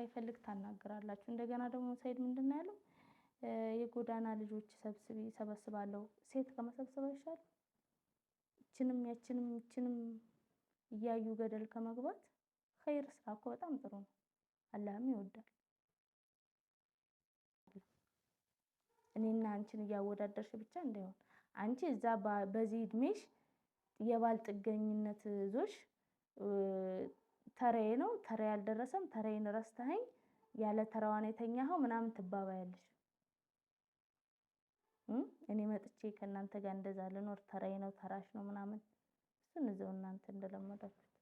ሳይፈልግ ታናግራላችሁ። እንደገና ደግሞ ሰይድ ምንድነው ያለው? የጎዳና ልጆች ሰበስባለሁ። ሴት ከመሰብሰብ አይሻልም? ይችንም እያዩ ገደል ከመግባት ኸይር ስራ እኮ በጣም ጥሩ ነው። አላህም ይወዳል። እኔና አንቺን እያወዳደርሽ ብቻ እንዳይሆን አንቺ እዛ በዚህ እድሜሽ የባል ጥገኝነት ዞሽ ተራዬ ነው ተራዬ አልደረሰም ተራዬን ረስተኸኝ ያለ ተራዋን የተኛኸው ምናምን ትባባያለሽ። እኔ መጥቼ ከእናንተ ጋር እንደዛ ልኖር ተራዬ ነው ተራሽ ነው ምናምን እሱን እዛው እናንተ እንደለመዳችሁት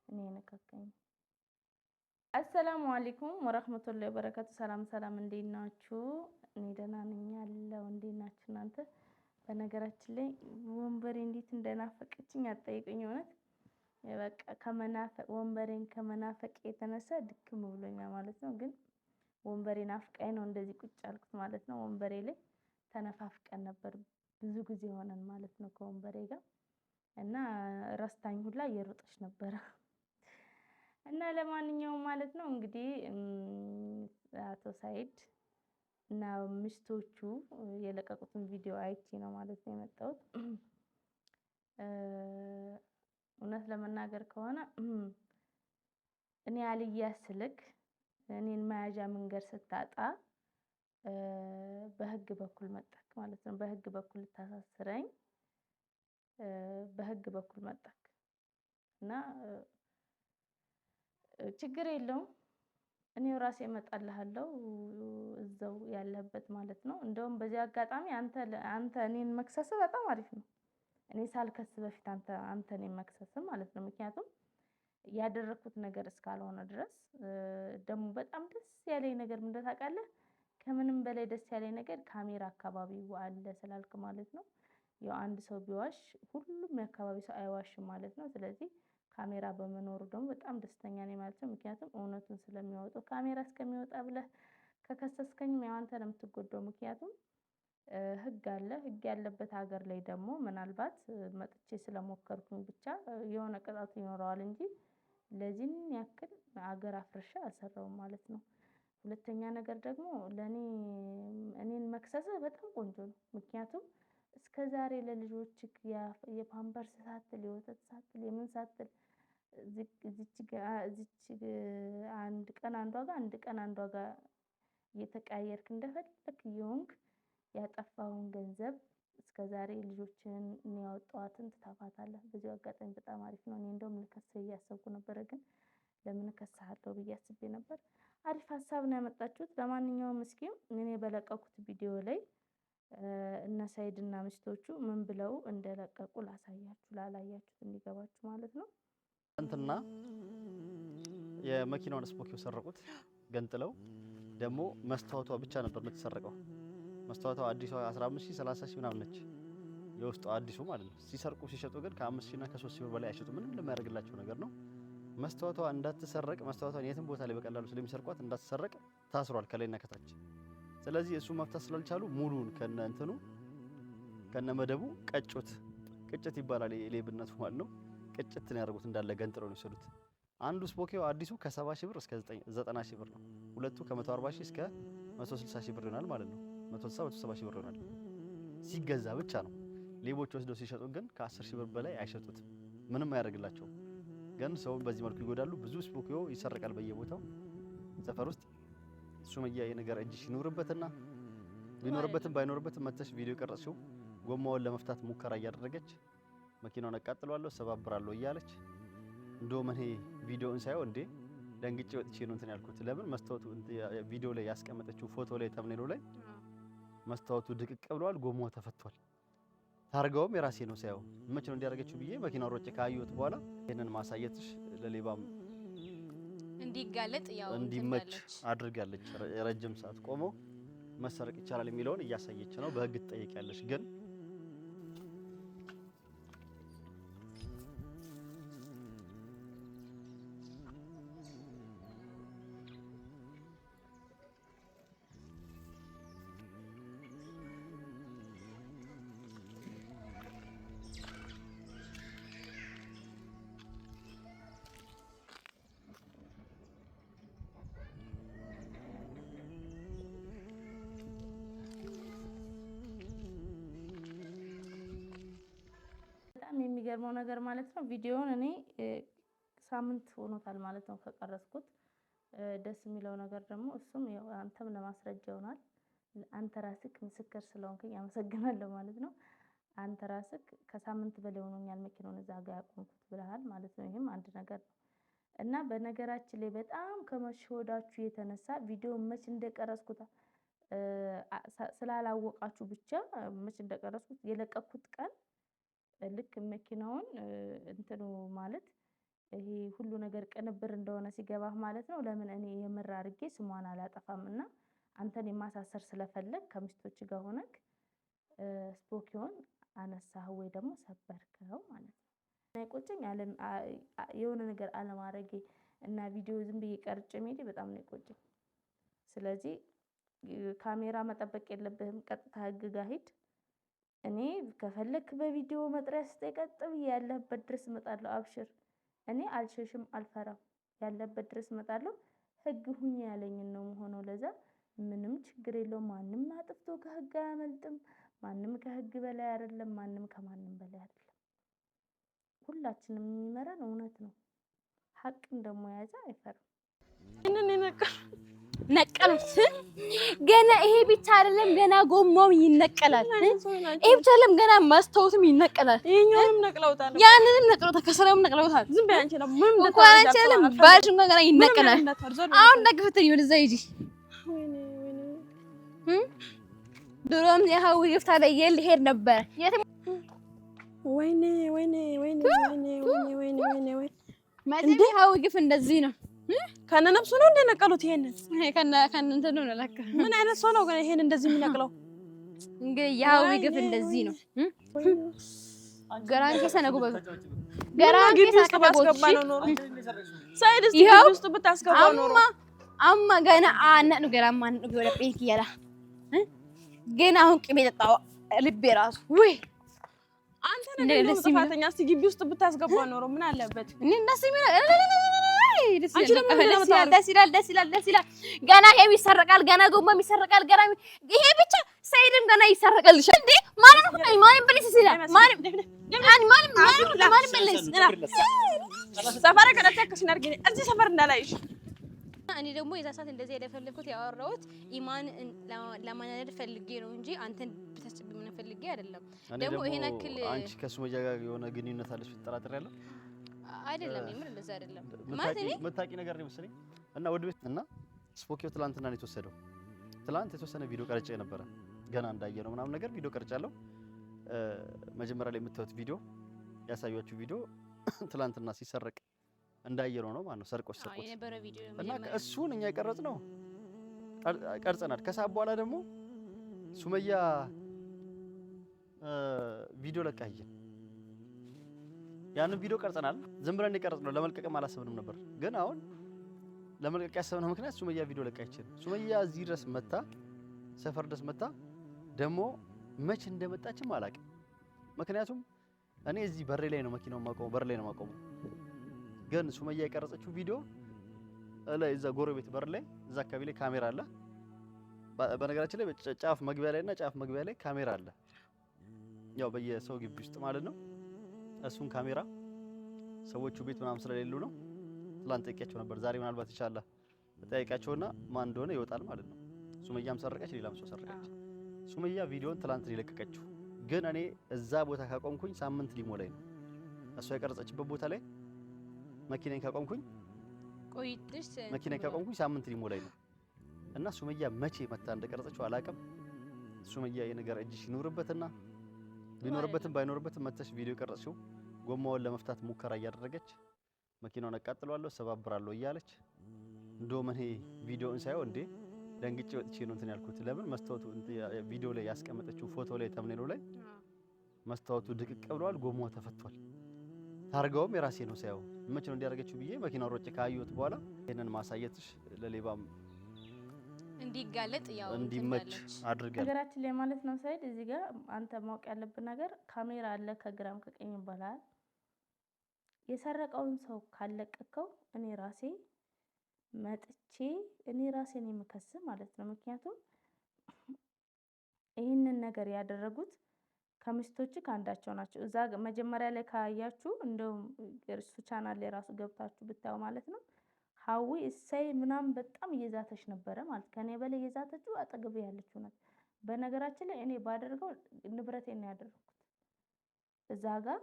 እኔ ነካከኝ። አሰላሙ አለይኩም ወራህመቱላሂ ወበረካቱ። ሰላም እንዴት ናችሁ? እኔ ደህና ነኝ አለሁ። እንዴት ናችሁ እናንተ? በነገራችን ላይ ወንበሬ እንዴት እንደናፈቀችኝ አትጠይቁኝ። እውነት በቃ ወንበሬን ከመናፈቅ የተነሳ ድክም ብሎኛል ማለት ነው። ግን ወንበሬ ናፍቃኝ ነው እንደዚህ ቁጭ አልኩት ማለት ነው። ወንበሬ ላይ ተነፋፍቀን ነበር ብዙ ጊዜ ሆነን ማለት ነው ከወንበሬ ጋር እና ረስታኝ ሁላ እየሮጠች ነበር። እና ለማንኛውም ማለት ነው እንግዲህ አቶ ሰይድ እና ሚስቶቹ የለቀቁትን ቪዲዮ አይቼ ነው ማለት ነው የመጣሁት። እውነት ለመናገር ከሆነ እኔ አልያዝ ስልክ እኔን መያዣ መንገድ ስታጣ በህግ በኩል መጣክ ማለት ነው። በህግ በኩል ልታሳስረኝ በህግ በኩል መጣክ እና ችግር የለውም እኔው ራሴ እመጣልሃለሁ እዛው ያለበት ማለት ነው። እንደውም በዚህ አጋጣሚ አንተ እኔን መክሰስ በጣም አሪፍ ነው። እኔ ሳልከስ በፊት አንተ እኔን መክሰስ ማለት ነው። ምክንያቱም ያደረኩት ነገር እስካልሆነ ድረስ ደግሞ በጣም ደስ ያለኝ ነገር ምን ታውቃለህ? ከምንም በላይ ደስ ያለኝ ነገር ካሜራ አካባቢው አለ ስላልክ ማለት ነው። ያው አንድ ሰው ቢዋሽ ሁሉም የአካባቢ ሰው አይዋሽም ማለት ነው። ስለዚህ ካሜራ በመኖሩ ደግሞ በጣም ደስተኛ ነኝ ማለት ነው። ምክንያቱም እውነቱን ስለሚያወጣው ካሜራ እስከሚወጣ ብለህ ከከሰስከኝም ያው አንተ ነው የምትጎዳው። ምክንያቱም ህግ አለ። ህግ ያለበት ሀገር ላይ ደግሞ ምናልባት መጥቼ ስለሞከርኩኝ ብቻ የሆነ ቅጣት ይኖረዋል እንጂ ለዚህን ያክል ሀገር አፍርሻ አልሰራውም ማለት ነው። ሁለተኛ ነገር ደግሞ እኔን መክሰስህ በጣም ቆንጆ ነው። ምክንያቱም እስከዛሬ ለልጆችህ የፓምፐርስ ሳትል የወተት ሳትል የምን ሳትል እዚች አንድ ቀን አንዷ ጋር እየተቀያየርክ እንደፈለክ እየሆንክ ያጠፋውን ገንዘብ እስከዛሬ ልጆችን እኔ ያወጣኋትን ትተፋታለህ። በዚህ አጋጣሚ በጣም አሪፍ ነው። እኔ እንደውም ልከስህ እያሰብኩ ነበረ ግን ለምን እከስሃለሁ ብዬ አስቤ ነበር። አሪፍ ሀሳብ ነው ያመጣችሁት። ለማንኛውም እስኪ እኔ በለቀኩት ቪዲዮ ላይ እነ ሰይድ እና ሚስቶቹ ምን ብለው እንደለቀቁ ላሳያችሁ ላላያችሁት እንዲገባችሁ ማለት ነው። እንትና የመኪናውን ስፖኪው ሰረቁት ገንጥለው ደግሞ መስታወቷ ብቻ ነበር የምትሰረቀው። መስታወቷ አዲሷ 15000 30000 ምናምን ነች የውስጡ አዲሱ ማለት ነው። ሲሰርቁ ሲሸጡ ግን ከ5000 እና ከ3000 ብር በላይ አይሸጡ። ምንም ለማያደርግላቸው ነገር ነው። መስታወቷ እንዳትሰረቅ መስታወቷን የትም ቦታ ላይ በቀላሉ ስለሚሰርቋት እንዳትሰረቅ ታስሯል ከላይና ከታች። ስለዚህ እሱ መፍታት ስላልቻሉ ሙሉን ከነ መደቡ ቀጩት። ቅጭት ይባላል የሌብነቱ ማለት ነው። ቅጭት ነው ያደረጉት እንዳለ ገንጥለው ነው የሰሩት። አንዱ ስፖኪው አዲሱ ከ70000 ብር እስከ 90000 ብር ነው። ሁለቱ ከ140000 እስከ 160000 ብር ይሆናል ማለት ነው። 170 ብር ይሆናል ሲገዛ ብቻ ነው። ሌቦች ወስደው ሲሸጡ ግን ከ10000 ብር በላይ አይሸጡትም። ምንም አያደርግላቸውም። ግን ሰውን በዚህ መልኩ ይጎዳሉ። ብዙ ስፖኪዮ ይሰረቃል በየቦታው ሰፈር ውስጥ። ሱመያ የነገር እጅሽ ይኖርበትና ቢኖርበትም ባይኖርበትም መተሽ ቪዲዮ ቀረጽሽው ጎማውን ለመፍታት ሙከራ እያደረገች መኪናውን አቃጥሏለሁ ሰባብራለሁ እያለች እንደውም እኔ ቪዲዮውን ሳይው እንዴ ደንግጬ ወጥቼ ነው እንትን ያልኩት። ለምን መስታወቱ ቪዲዮ ላይ ያስቀመጠችው ፎቶ ላይ ተምኔሉ ላይ መስታወቱ ድቅቅ ብሏል፣ ጎማው ተፈቷል። ታርጋውም የራሴ ነው ሳይው መቼ ነው እንዲያደርገችው ብዬ መኪናው ሮጬ ካየሁት በኋላ ይሄንን ማሳየትሽ ለሌባም እንዲጋለጥ ያው እንዲመች አድርጋለች። ረጅም ሰዓት ቆሞ መሰረቅ ይቻላል የሚለውን እያሳየች ነው። በህግ ትጠይቂያለሽ ግን የሚገርመው ነገር ማለት ነው ቪዲዮውን እኔ ሳምንት ሆኖታል ማለት ነው ከቀረጽኩት። ደስ የሚለው ነገር ደግሞ እሱም ያው አንተም ለማስረጃ ይሆናል። አንተ ራስህ ምስክር ስለሆንከኝ አመሰግናለሁ ማለት ነው። አንተ ራስህ ከሳምንት በላይ ሆኖኛል መኪናውን እዛ ጋር ያቆምኩት ብለሃል ማለት ነው። ይሄም አንድ ነገር ነው እና በነገራችን ላይ በጣም ከመሸወዳችሁ የተነሳ ቪዲዮ መች እንደቀረጽኩት ስላላወቃችሁ ብቻ መች እንደቀረጽኩት የለቀኩት ቀን ልክ መኪናውን እንትኑ ማለት ይሄ ሁሉ ነገር ቅንብር እንደሆነ ሲገባህ ማለት ነው። ለምን እኔ የምር አድርጌ ስሟን አላጠፋምና አንተን የማሳሰር ስለፈለግ ከሚስቶች ጋር ሆነክ ስፖኪዮን አነሳህ ወይ ደግሞ ሰበርከው ማለት ነው። አይቆጨኝ የሆነ ነገር አለማድረጌ እና ቪዲዮ ዝም ብዬ ቀርጬ መሄዴ በጣም ነው የቆጨኝ። ስለዚህ ካሜራ መጠበቅ የለብህም፣ ቀጥታ ህግ ጋር ሂድ። እኔ ከፈለክ በቪዲዮ መጥሪያ ስጠኝ ቀጥ ብዬ ያለህበት ድረስ እመጣለሁ። አብሽር፣ እኔ አልሸሽም፣ አልፈራም። ያለህበት ድረስ እመጣለሁ። ህግ ሁኚ ያለኝን ነው የምሆነው። ለዛ ምንም ችግር የለውም። ማንም አጥፍቶ ከህግ አያመልጥም። ማንም ከህግ በላይ አይደለም። ማንም ከማንም በላይ አይደለም። ሁላችንም የሚመራን እውነት ነው። ሀቅን ደግሞ የያዘ አይፈራም። ነቀሉት ገና። ይሄ ብቻ አይደለም፣ ገና ጎማው ይነቀላል። ይሄ ብቻ አይደለም፣ ገና መስታወቱም ይነቀላል። ይሄኛውንም ነቅለውታል፣ ያንንም ነቅለውታል፣ ከሰራውም ነቅለውታል። ዝም በይ አንቺ ነው ምን እንኳን አንቺ አይደለም ባልሽም ገና ይነቀላል። አሁን ደግፈተኝ ወደዛ ሂጂ። ድሮም የሀዊ ግፍታ ላይ ልሄድ ነበር። ወይኔ ወይኔ ወይኔ ወይኔ ወይኔ ወይኔ ወይ እንዴ! ሀዊ ግፍ እንደዚህ ነው። ከነ ነፍሱ ነው እንደ ነቀሉት። ይሄንን ከነ እንትን ነው ለካ። ምን አይነት ሰው ነው ግን ይሄን እንደዚህ የሚነቅለው? እንግዲህ የሀዊ ግፍ እንደዚህ ነው። ገራንኬ ሰነጉ በሉ ገራንኬ ባስገባ ነው ኖሮ ሳይድ እስቲ ውስጥ ብታስገባው ኖሮ አማ ገና አነኑ ገራማ አነኑ ወደ ጴክ ይያላ ገና አሁን ቅቤ ጠጣው ልቤ ራሱ ወይ አንተ ነገር ነው ጥፋተኛ። እስቲ ግቢ ውስጥ ብታስገባው ኖሮ ምን አለበት? እኔ እንደዚህ ደስ ይላል። ገና ይሄም ይሰረቃል፣ ገና ጎማም ይሰረቃል። ገና ይሄ ብቻ ሰይድም ገና ይሰረቃል። እንዴ ማንም በለስ ይላል። ማንም በለስ ሰፈር ከደተከሽ ነርገኝ እዚህ ሰፈር እንዳላይሽ። እኔ ደግሞ የዛ ሰዓት እንደዚህ ያደፈለኩት ያወራሁት ኢማን ለማናደድ ፈልጌ ነው እንጂ አንተን ብታስብ ምን ፈልጌ አይደለም። ደግሞ ይሄን አክል አንቺ ከሱመያ ጋር የሆነ ግንኙነት አለሽ ትጠራጥሪያለሽ? አይደለም፣ የምር እንደዛ አይደለም ማለት እኔ መታቂ ነገር ነው መሰለኝ። እና ወደ ቤት እና ስፖኪዮ ትላንትና ነው የተወሰደው። ትላንት የተወሰነ ቪዲዮ ቀርጬ ነበረ ገና እንዳየነው ምናምን ነገር ቪዲዮ ቀርጫለሁ። መጀመሪያ ላይ የምታዩት ቪዲዮ ያሳያችሁ ቪዲዮ ትላንትና ሲሰረቅ እንዳየነው ነው ማለት ነው። ሰርቆች የነበረ ቪዲዮ እና እሱን እኛ የቀረጽነው ቀርጸናል። ከሰዓት በኋላ ደግሞ ሱመያ ቪዲዮ ለቃየን። ያንን ቪዲዮ ቀርጸናል። ዝም ብለን የቀረጽነው ለመልቀቅም አላሰብንም ነበር። ግን አሁን ለመልቀቅ ያሰብነው ምክንያት ሱመያ ቪዲዮ ለቃየችን። ሱመያ እዚህ ድረስ መጣ፣ ሰፈር ድረስ መጣ። ደግሞ መች እንደመጣችም አላውቅም። ምክንያቱም እኔ እዚህ በሬ ላይ ነው መኪናው ማቆመው፣ በር ላይ ነው ማቆመው። ግን ሱመያ የቀረጸችው ቪዲዮ ላይ እዛ ጎረቤት በር ላይ እዛ አካባቢ ላይ ካሜራ አለ። በነገራችን ላይ ጫፍ መግቢያ ላይ እና ጫፍ መግቢያ ላይ ካሜራ አለ፣ ያው በየሰው ግቢ ውስጥ ማለት ነው። እሱን ካሜራ ሰዎቹ ቤት ምናምን ስለሌሉ ነው። ትላንት ጠይቄያቸው ነበር። ዛሬ ምናልባት ይቻላል ጠይቃቸውና ማን እንደሆነ ይወጣል ማለት ነው። ሱመያም ሰረቀች፣ ሌላም ሰው ሰረቀች። ሱመያ ቪዲዮን ትላንት ሊለቀቀችው፣ ግን እኔ እዛ ቦታ ካቆምኩኝ ሳምንት ሊሞላኝ ነው። እሷ የቀረጸችበት ቦታ ላይ መኪናን ካቆምኩኝ ሳምንት ሊሞላኝ ነው። እና ሱመያ መቼ መታ እንደቀረጸችው አላውቅም። ሱመያ የነገር እጅሽ ይኖርበትና ቢኖርበትም ባይኖርበትም መተሽ ቪዲዮ ቀረጽሽው ጎማውን ለመፍታት ሙከራ እያደረገች መኪናውን አቃጥሏለሁ ሰባብራለሁ እያለች እንደውም እኔ ቪዲዮውን ሳይው እንዴ ደንግጬ ወጥቼ ነው እንትን ያልኩት። ለምን መስታወቱ ቪዲዮ ላይ ያስቀመጠችው ፎቶ ላይ ተምኔሉ ላይ መስታወቱ ድቅቅ ብሏል፣ ጎማው ተፈቷል። ታርጋውም የራሴ ነው ሳይው መቼ ነው እንዲያደርገችው ብዬ መኪናው ሮጬ ካየሁት በኋላ ይሄንን ማሳየትሽ ለሌባም እንዲጋለጥ ያው እንዲመች አድርገን ነገራችን ላይ ማለት ነው። ሳይድ እዚህ ጋር አንተ ማወቅ ያለብን ነገር ካሜራ አለ ከግራም ከቀኝ ይባላል። የሰረቀውን ሰው ካለቀቀው እኔ ራሴ መጥቼ እኔ ራሴን የምከስ ማለት ነው። ምክንያቱም ይህንን ነገር ያደረጉት ከሚስቶች ካንዳቸው ናቸው። እዛ መጀመሪያ ላይ ካያችሁ እንደውም እርሱ ቻናል ላይ ራሱ ገብታችሁ ብታዩ ማለት ነው ሀዊ እሰይ ምናምን በጣም እየዛተች ነበረ ማለት ከኔ በላይ እየዛተችው አጠገብ ያለችው ናት። በነገራችን ላይ እኔ ባደርገው ንብረቴን ነው ያደረኩት። እዛ ጋር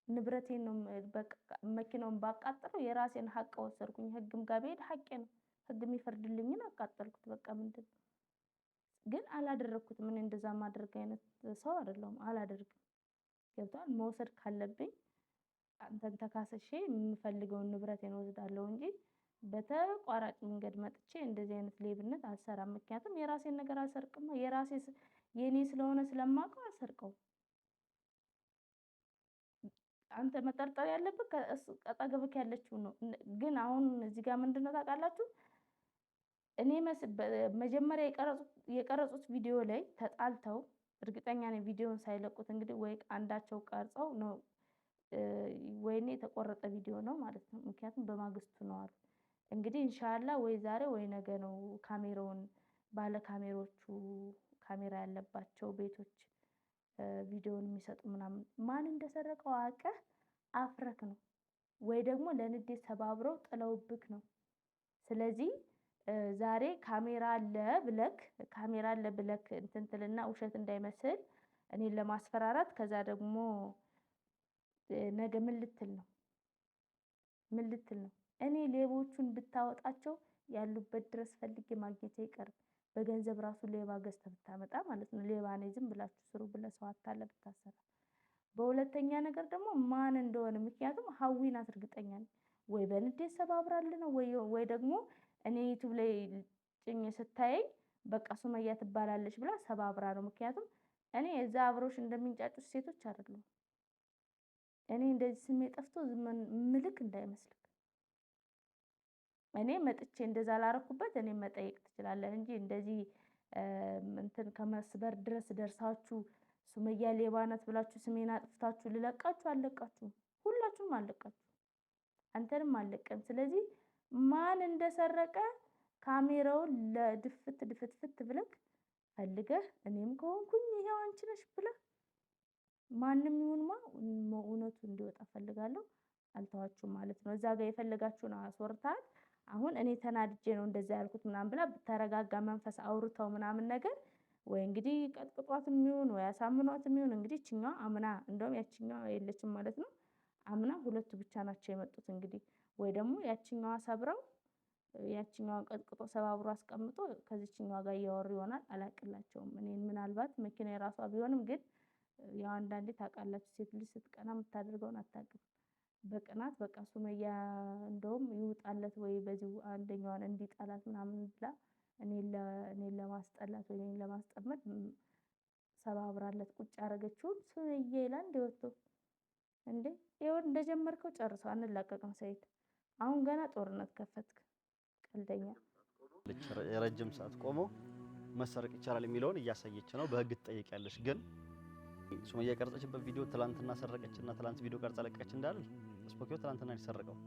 ንብረቴን ነው በቃ መኪናውን ባቃጠለው የራሴን ሀቅ ወሰድኩኝ። ህግም ጋር ብሄድ ሀቄ ነው። ህግ የሚፈርድልኝን አቃጠልኩት። በቃ ምንድን ግን አላደረኩትም። እኔ እንደዛ ማድረግ አይነት ሰው አይደለሁም። አላደርግም። ገብቷል። መውሰድ ካለብኝ አንተን ተካሰሼ የምፈልገውን ንብረቴን ወስዳለሁ እንጂ በተቋራጭ መንገድ መጥቼ እንደዚህ አይነት ሌብነት አልሰራም። ምክንያቱም የራሴን ነገር አልሰርቅም። የኔ ስለሆነ ስለማውቀው አልሰርቀውም። አንተ መጠርጠር ያለብህ አጠገብህ ያለችው ነው። ግን አሁን እዚህ ጋር ምንድነው ታውቃላችሁ? እኔ መጀመሪያ የቀረጹት ቪዲዮ ላይ ተጣልተው እርግጠኛ ነኝ ቪዲዮውን ሳይለቁት እንግዲህ ወይ አንዳቸው ቀርጸው ነው ወይኔ የተቆረጠ ቪዲዮ ነው ማለት ነው። ምክንያቱም በማግስቱ ነው አሉ እንግዲህ ኢንሻአላህ ወይ ዛሬ ወይ ነገ ነው ካሜራውን ባለ ካሜሮቹ ካሜራ ያለባቸው ቤቶች ቪዲዮውን የሚሰጡ ምናምን ማን እንደሰረቀው አውቀህ አፍረክ ነው ወይ ደግሞ ለንዴት ሰባብረው ጥለውብክ ነው። ስለዚህ ዛሬ ካሜራ አለ ብለክ እንትን ትልና ውሸት እንዳይመስል እኔን ለማስፈራራት ከዛ ደግሞ ነገ ምን ልትል ነው? እኔ ሌቦቹን ብታወጣቸው ያሉበት ድረስ ፈልጌ ማግኘት አይቀርም። በገንዘብ ራሱ ሌባ ገዝተህ ብታመጣ ማለት ነው። ሌባ ነኝ ዝም ብላችሁ ስሩ ብለህ ሰው አታለ ብታሰራ። በሁለተኛ ነገር ደግሞ ማን እንደሆነ ምክንያቱም ሀዊ ናት እርግጠኛ ነኝ። ወይ በንዴት ሰባብራልህ ነው ወይ ደግሞ እኔ ዩቲዩብ ላይ ጭኝ ስታየኝ በቃ ሱመያ ትባላለች ብላ ሰባብራ ነው። ምክንያቱም እኔ እዛ አብሮሽ እንደሚንጫጩት ሴቶች አይደሉም። እኔ እንደዚህ ስሜ ጠፍቶ ምልክ እንዳይመስልክ። እኔ መጥቼ እንደዛ ላረኩበት እኔ መጠየቅ ትችላለህ እንጂ እንደዚህ እንትን ከመስበር ድረስ ደርሳችሁ ሱመያ ሌባ ናት ብላችሁ ስሜን አጥፍታችሁ ልለቃችሁ አልለቃችሁም። ሁላችሁም አልለቃችሁ። አንተንም አልለቀም። ስለዚህ ማን እንደሰረቀ ካሜራውን ለድፍት ብለክ ፈልገህ እኔም ከሆንኩኝ ይሄው አንቺ ነሽ ብለህ ማንም ይሁንማ እውነቱ እንዲወጣ ፈልጋለሁ። አልተዋችሁም ማለት ነው። እዛ ጋር የፈለጋችሁን አስወርታል። አሁን እኔ ተናድጄ ነው እንደዛ ያልኩት ምናምን ብላ ተረጋጋ መንፈስ አውርተው ምናምን ነገር ወይ እንግዲህ ቀጥቅጧትም ይሁን ወይ አሳምኗትም ይሁን እንግዲህ እችኛዋ አምና እንደውም ያችኛዋ የለችም ማለት ነው። አምና ሁለቱ ብቻ ናቸው የመጡት እንግዲህ ወይ ደግሞ ያችኛዋ ሰብረው ያችኛዋን ቀጥቅጦ ሰባብሮ አስቀምጦ ከዚችኛዋ ጋር እያወሩ ይሆናል። አላቅላቸውም። እኔን ምናልባት መኪና የራሷ ቢሆንም ግን ያው አንዳንዴ ታውቃላችሁ ሴት ልጅ ስትቀና የምታደርገውን አታውቅም። በቅናት በቃ ሱመያ እንደውም ይውጣለት ወይ በዚህ አንደኛዋን እንዲጣላት ምናምን ብላ እኔን ለማስጠላት ወይ እኔን ለማስጠመድ ሰባብራለት ቁጭ ያደረገችውን ሱመያ ይላል እንደወጥቶ እንዴ ይኸው እንደጀመርከው ጨርሰው አንላቀቅም። ሰይድ አሁን ገና ጦርነት ከፈትክ። ቀልደኛ የረጅም ሰዓት ቆሞ መሰረቅ ይቻላል የሚለውን እያሳየች ነው። በህግ ትጠይቂያለሽ። ግን ሱመያ የቀረጸችበት ቪዲዮ ትላንትና ሰረቀችና ትላንት ቪዲዮ ቀርጻ ለቀቀች እንዳለ ስፖኪዮ ትላንትና ይሰረቀው።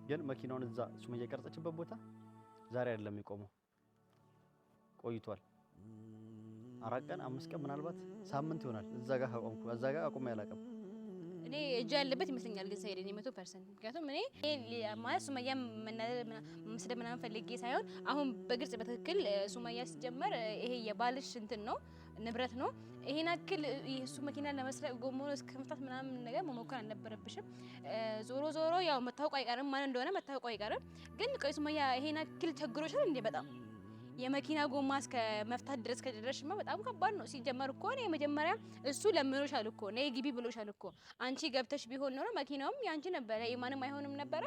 ግን መኪናውን እዛ ሱመያ የቀረጸችበት ቦታ ዛሬ አይደለም የሚቆመው፣ ቆይቷል። 4 ቀን 5 ቀን ምናልባት ሳምንት ይሆናል እዛ ጋር አቆምኩ። እዛ ጋር አቆም ያላቀም እኔ እጅ ያለበት ይመስለኛል። ግን ሰይድ እኔ 100% ምክንያቱም እኔ ማለት ሱመያ መስደብ ምናምን ፈልጌ ሳይሆን አሁን በግልጽ በትክክል ሱመያ ሲጀመር ይሄ የባልሽ እንትን ነው ንብረት ነው። ይሄን አክል የሱ መኪና ለመስረቅ ጎሞን እስከመፍታት ምናምን ነገር መሞከር አልነበረብሽም። ዞሮ ያው መታወቁ አይቀርም፣ ማን እንደሆነ መታወቁ አይቀርም። ግን ቆይ ሱመያ ይሄን አክል ቸግሮሻል እንዴ? በጣም የመኪና ጎማ እስከ መፍታት ድረስ ከደረስሽማ በጣም ከባድ ነው። ሲጀመር እኮ ነው የመጀመሪያ እሱ ለምኖሻል እኮ ነይ ግቢ ብሎሻል እኮ። አንቺ ገብተሽ ቢሆን ኖሮ መኪናውም ያንቺ ነበረ፣ የማንም አይሆንም ነበረ።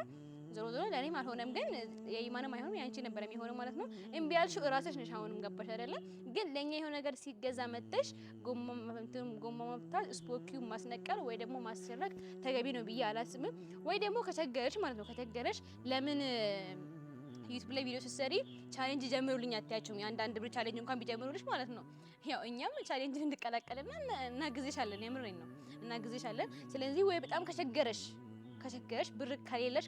ዞሮ ለኔም አልሆነም፣ ግን የኢማንም አይሆንም ያንቺ ነበር የሚሆነው ማለት ነው። እምቢ ያልሽው እራስሽ ነሽ። አሁንም ገባሽ አይደለ? ግን ለኛ የሆነ ነገር ሲገዛ መጥተሽ ጎማ መፍታት፣ ስፖኪው ማስነቀል ወይ ደግሞ ማስሰረቅ ተገቢ ነው ብዬ አላስብም። ወይ ደግሞ ከቸገረሽ ማለት ነው ከቸገረሽ ለምን ዩቲዩብ ላይ ቪዲዮ ስትሰሪ ቻሌንጅ ጀምሩልኝ አትያቸውም? የአንዳንድ ብር ቻሌንጅ እንኳን ቢጀምሩልሽ ማለት ነው። ያው እኛም ቻሌንጅ እንድቀላቀልና እናግዝሻለን። የምሬን ነው እናግዝሻለን። ስለዚህ ወይ በጣም ከቸገረሽ ከቸገረሽ ብር ከሌለሽ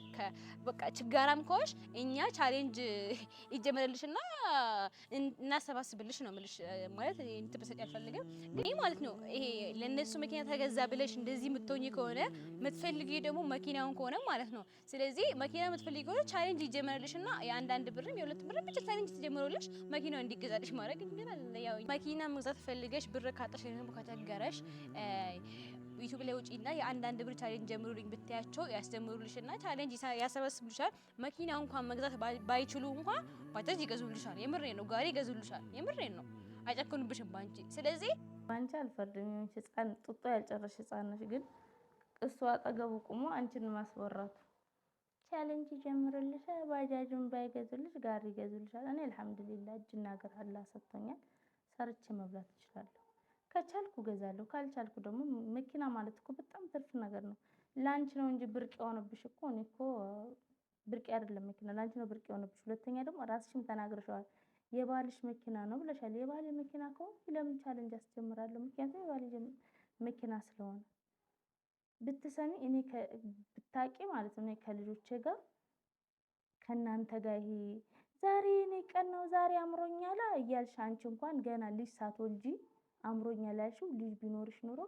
በቃ ችጋራም ከሆንሽ እኛ ቻሌንጅ ይጀመርልሽና እናሰባስብልሽ ነው የምልሽ። ማለት እንድትበሰጪ አልፈልግም ግን ማለት ነው ይሄ ለነሱ መኪና ተገዛ ብለሽ እንደዚህ የምትሆኚ ከሆነ የምትፈልጊው ደግሞ መኪናውን ከሆነ ማለት ነው። ስለዚህ መኪና የምትፈልጊ ከሆነ ቻሌንጅ ይጀመርልሽና የአንዳንድ ብርም የሁለት ብርም ብቻ ቻሌንጅ ተጀምሮልሽ መኪናው እንዲገዛልሽ ማድረግ እንግዲህ ያው መኪና መግዛት ፈልገሽ ብር ካጣሽ ደግሞ ከተቸገረሽ ዩቲዩብ ላይ ውጪና የአንዳንድ ብር ቻሌንጅ ጀምሩልኝ ብታያቸው ያስጀምሩልሽና ቻሌንጅ ያሰባስቡልሻል። መኪና እንኳን መግዛት ባይችሉ እንኳን ባጃጅ ይገዙልሻል። የምሬን ነው። ጋሪ ይገዙልሻል። የምሬን ነው። አይጨክኑብሽም ባንቺ። ስለዚህ ባንቺ አልፈርድም። የሆነች ህፃን ጡጦ ያልጨረሽ ህፃን ነሽ፣ ግን እሱ አጠገቡ ቁሞ አንቺን ማስወራቱ ቻሌንጅ ይጀምሩልሻል። ባጃጁን ባይገዙልሽ ጋሪ ይገዙልሻል። እኔ አልሐምዱሊላህ እጅና እግር አላህ ሰጥቶኛል። ሰርቼ መብላት እችላለሁ። ከቻልኩ ገዛለሁ፣ ካልቻልኩ ደግሞ መኪና ማለት እኮ በጣም ትርፍ ነገር ነው። ላንቺ ነው እንጂ ብርቅ የሆነብሽ እኮ እኔ እኮ ብርቅ አይደለም መኪና፣ ላንቺ ነው ብርቅ የሆነብሽ። ሁለተኛ ደግሞ ራስሽም ተናግረሻል፣ የባልሽ መኪና ነው ብለሻል። የባል መኪና ከሆነ ለምን ቻሌንጅ አስጀምራለሁ? ምክንያቱም የባል መኪና ስለሆነ ብትሰሚ እኔ ብታቂ ማለት ነው ከልጆቼ ጋር ከእናንተ ጋር ይሄ ዛሬ እኔ ቀን ነው ዛሬ አምሮኛል እያልሽ አንቺ እንኳን ገና ልጅ ሳትወልጂ አምሮኛል ያልሽው ልጅ ቢኖርሽ ኖሮ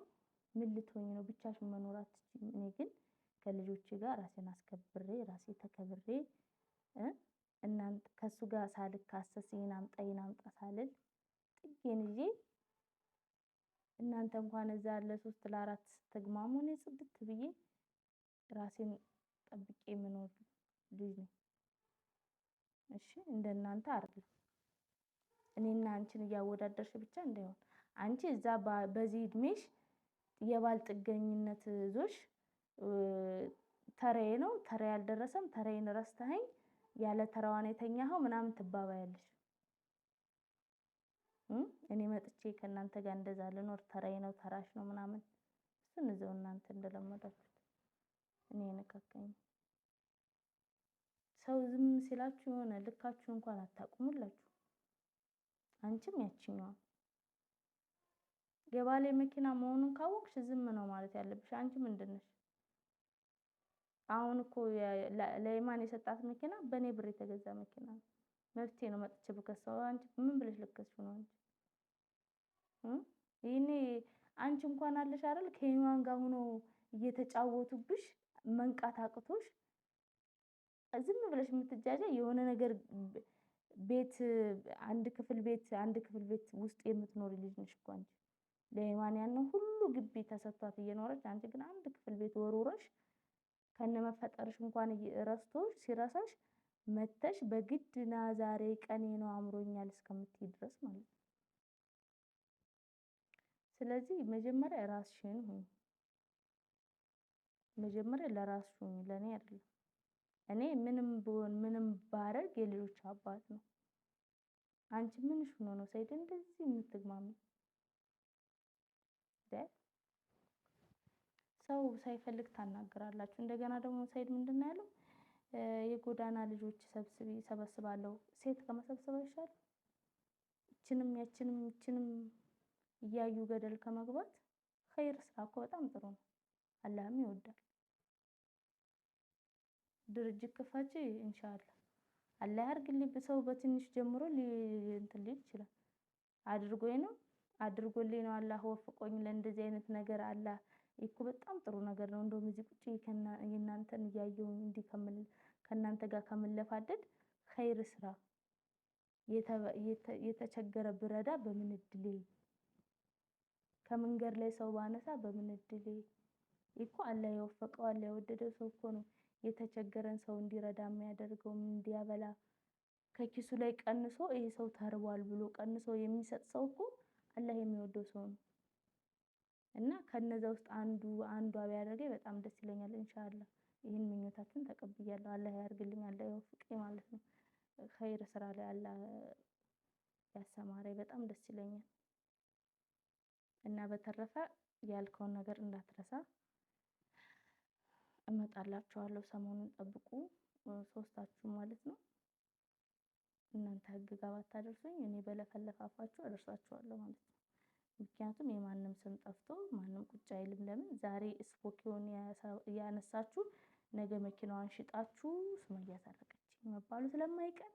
ምን ልትሆኚ ነው? ብቻሽን መኖር አትችይም። እኔ ግን ከልጆቼ ጋር ራሴን አስከብሬ ራሴ ተከብሬ እናንተ ከሱ ጋር ሳልካሰስ ይሄን አምጣ ሳልል ጥጌን ይዤ እናንተ እንኳን እዛ ለ3 ለ4 ስትግማሙ እኔ ጽድት ብዬ ራሴን ጠብቄ የምኖር ልጅ ነኝ። እሺ እንደናንተ አይደለም። እኔና አንቺን እያወዳደርሽ ብቻ እንዳይሆን አንቺ እዛ በዚህ እድሜሽ የባል ጥገኝነት ዞሽ ተራዬ ነው ተራዬ አልደረሰም ተራዬን ረስተኸኝ ያለ ተራዋን የተኛኸው ምናምን ትባባያለሽ። እኔ መጥቼ ከእናንተ ጋር እንደዛ ልኖር ተራዬ ነው ተራሽ ነው ምናምን እሱን እዛው እናንተ እንደለመዳችሁት እኔ ነካከኝ። ሰው ዝም ሲላችሁ የሆነ ልካችሁ እንኳን አታቁሙላችሁ። አንቺም ያቺኛው የባሌ መኪና መሆኑን ካወቅሽ ዝም ነው ማለት ያለብሽ። አንቺ ምንድነሽ? አሁን እኮ ለኢማን የሰጣት መኪና በኔ ብር የተገዛ መኪና ነው። መብቴ ነው መጥቼ ብከሰው። አንቺ ምን ብለሽ ልከስሽ ነው አንቺ? ይሄኔ አንቺ እንኳን አለሽ አይደል ከኢማን ጋር ሆኖ እየተጫወቱብሽ መንቃት አቅቶሽ ዝም ብለሽ የምትጃጃ የሆነ ነገር ቤት አንድ ክፍል ቤት ውስጥ የምትኖር ልጅ ነሽ እኮ አንቺ። ለኢማን ያን ሁሉ ግቢ ተሰጥቷት እየኖረች አንቺ ግን አንድ ክፍል ቤት ወርውረሽ ከነመፈጠርሽ እንኳን ረስቶሽ ሲረሳሽ መተሽ በግድና ዛሬ ቀኔ ነው አምሮኛል እስከምትይ ድረስ ማለት ነው። ስለዚህ መጀመሪያ ራስሽን ሁኚ። መጀመሪያ ለራስሽ ሁኚ፣ ለኔ አይደለም። እኔ ምንም ብሆን ምንም ባረግ የልጆች አባት ነው። አንቺ ምንሽ ሆኖ ነው ሰይድ እንደዚህ የምትግማሚ? ሰው ሳይፈልግ ታናግራላችሁ። እንደገና ደግሞ ሰይድ ምንድነው ያለው? የጎዳና ልጆች ሰበስባለሁ። ሴት ከመሰብሰብ አይሻል? እችንም እችንም እያዩ ገደል ከመግባት ኸይር ስራ እኮ በጣም ጥሩ ነው። አላህም ይወዳል። ድርጅት ክፋች ኢንሻአላህ አላህ ያርግልኝ። ሰው በትንሽ ጀምሮ እንትን ሊል ይችላል። አድርጎልኝ ነው አላህ ወፍቆኝ ለእንደዚህ አይነት ነገር አላህ እኮ በጣም ጥሩ ነገር ነው። እንደውም እዚህ ቁጭ የእናንተን እያየሁ እንዲህ ከእናንተ ጋር ከምለፋደድ ኸይር ስራ የተቸገረ ብረዳ በምን እድሌ፣ ከመንገድ ላይ ሰው ባነሳ በምን እድሌ እኮ አላህ የወፈቀው አላህ የወደደው ሰው እኮ ነው የተቸገረን ሰው እንዲረዳ የሚያደርገው እንዲያበላ ከኪሱ ላይ ቀንሶ ይሄ ሰው ተርቧል ብሎ ቀንሶ የሚሰጥ ሰው እኮ አላህ የሚወደው ሰው ነው። እና ከነዛ ውስጥ አንዷ ቢያደርገኝ በጣም ደስ ይለኛል። ኢንሻአላህ ይሄን ምኞታችሁን ተቀብያለሁ። አላህ ያርግልኝ፣ አላህ ይወፍቀኝ ማለት ነው። ኸይር ስራ ላይ አላህ ያሰማረኝ በጣም ደስ ይለኛል። እና በተረፈ ያልከውን ነገር እንዳትረሳ። እመጣላችኋለሁ። ሰሞኑን ጠብቁ፣ ሶስታችሁ ማለት ነው። እናንተ ህግ ጋር ባታደርሱኝ እኔ በለፈለፋፋችሁ አደርሳችኋለሁ ማለት ነው። ምክንያቱም የማንም ስም ጠፍቶ ማንም ቁጭ አይልም። ለምን ዛሬ ስፖኪዮን ያነሳችሁ ነገ መኪናዋን ሽጣችሁ ሱመያ ሰረቀችኝ መባሉ ስለማይቀር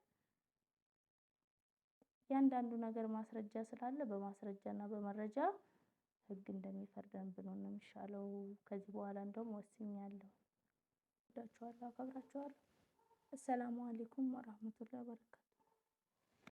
ያንዳንዱ ነገር ማስረጃ ስላለ በማስረጃና በመረጃ ህግ እንደሚፈርደን ብኖር ነው የሚሻለው። ከዚህ በኋላ እንደውም ወስኛለሁ። ወዳችኋለሁ፣ አከብራችኋለሁ። አሰላሙ አለይኩም ወራህመቱላሂ ወበረካቱ።